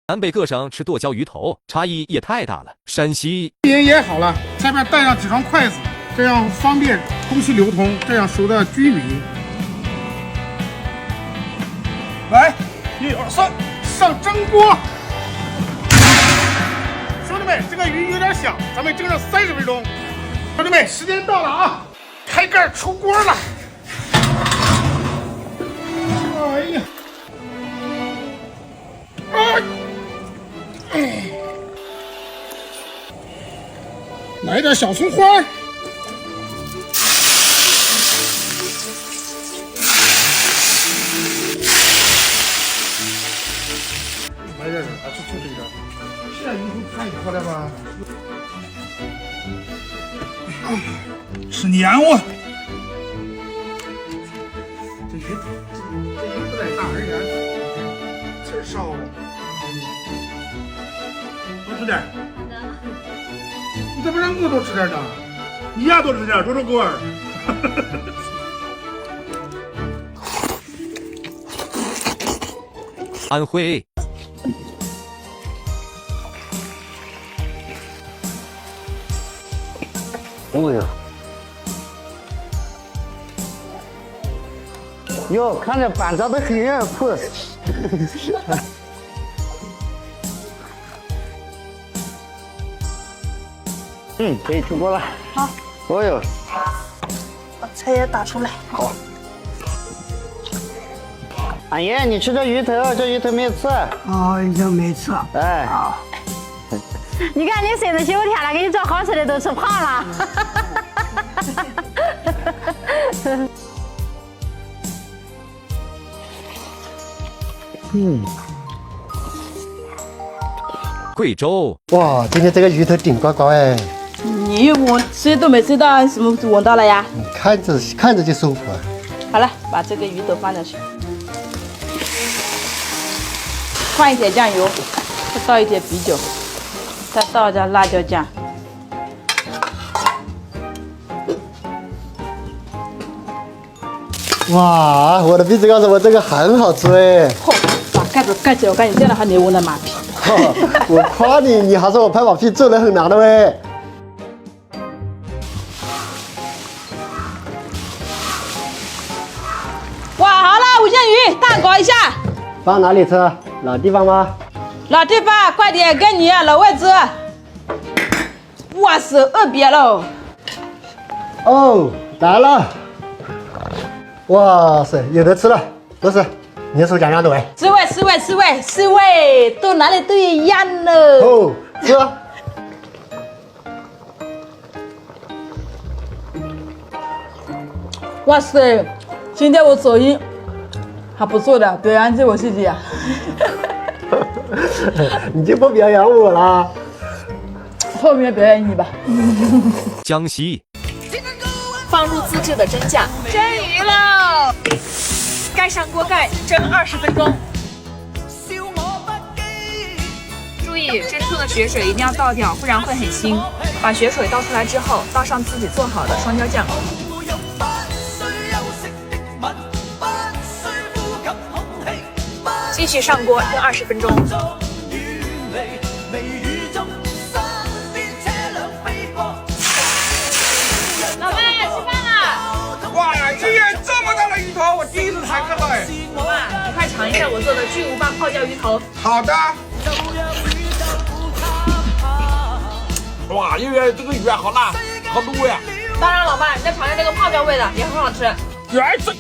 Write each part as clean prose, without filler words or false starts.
南北各省吃剁椒鱼头差异也太大了。山西也好了，下面带上几双筷子，这样方便空气流通，这样熟的均匀。来，1、2、3，上蒸锅。兄弟们，这个鱼有点小，咱们蒸上30分钟。兄弟们，时间到了啊！开盖出锅了。哎呀！来点小葱花，来点啥？就这个。现在鱼头太漂亮了。吃黏糊。这鱼不太大，而且劲儿少。多吃点。你怎么让我多吃点呢？你呀多吃点，多吃锅儿。安徽哦哟，哟，看着板长得很有酷。可以出锅了。好。哦哟，把菜也打出来。好。阿姨，你吃这鱼头，这鱼头没有刺。哦，已经没刺。哎。好。你看你身子9天了，给你做好吃的都吃胖了。贵州哇，今天这个鱼头顶呱呱哎！你闻谁都没吃到什么闻到了呀？看着就舒服啊。好了，把这个鱼头放进去，放一点酱油，再倒一点啤酒，再倒点辣椒酱。哇，我的鼻子告诉我这个很好吃哎！嚯，把盖子盖起来，我看你这样还能闻到马屁。我夸你，你还说我拍马屁做人很难的喂。哇，好了，五鲜鱼蛋搞一下。放哪里吃？老地方吗？老地方，快点，跟你老位置。哇塞，饿瘪了。哦，来了。哇塞，有的吃了，都是你手讲讲的喂。吃味，都哪里都一样了。哦，吃。哇塞，今天我走音还不错的，表扬这我自己啊。你就不表扬我啦？后面表演你吧。江西放入自制的蒸酱，蒸鱼喽！盖上锅盖，蒸20分钟。注意，蒸出的血水一定要倒掉，不然会很腥。把血水倒出来之后，倒上自己做好的双椒酱。继续上锅蒸20分钟。老妹，吃饭啦！哇，竟然这么大的鱼头，我第一次才看到哎！老爸，你快尝一下我做的巨无霸泡椒鱼头。好的。哇，因为这个鱼啊，好辣，好卤呀！当然，老爸，你再尝尝这个泡椒味的，也很好吃。原这。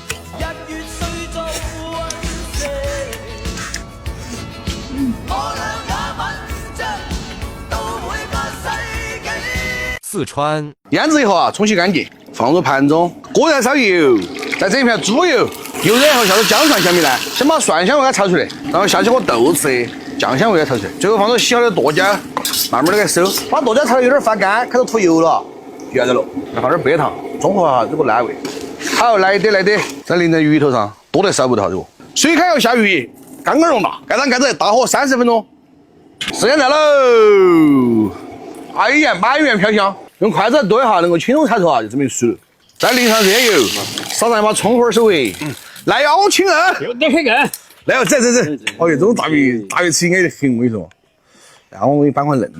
四川腌制以后啊，冲洗干净，放入盘中，锅上烧油，再整一片猪油，油热以后下入姜蒜香米呢，先把蒜香味给它炒出来，然后下去我豆豉，酱香味给它炒出来，最后放入洗好的剁椒，慢慢的给收，把剁椒炒得有点发干，开始吐油了，原来了，再放点白糖，中和下这个烂味。好，来得，再淋在鱼头上，多得少不到这个。水开后下鱼，刚刚融了，盖上盖子，大火30分钟。时间到喽！哎呀，满园飘香，用筷子剁一下，能够轻松炒出啊，就这么熟了。再淋上热油，撒上一把葱花手尾，来邀请人，有点黑根，来哦，走。哦哟，这种大鱼吃应该很，我跟你说。然后我给你搬块嫩的。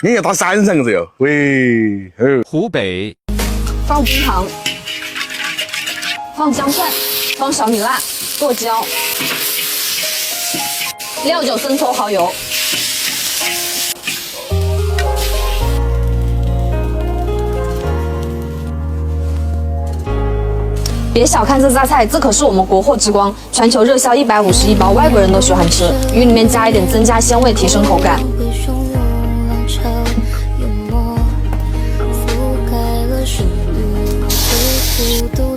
你要打山上个这哟，喂，湖北放冰糖，放姜蒜，放小米辣，剁椒，料酒、生抽、蚝油。别小看这榨菜，这可是我们国货之光，全球热销151包，外国人都喜欢吃。鱼里面加一点，增加鲜味，提升口感。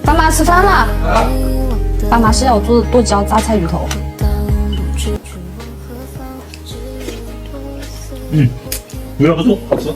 爸妈吃饭了。爸妈是要我做的剁椒榨菜鱼头。味道不错，好吃。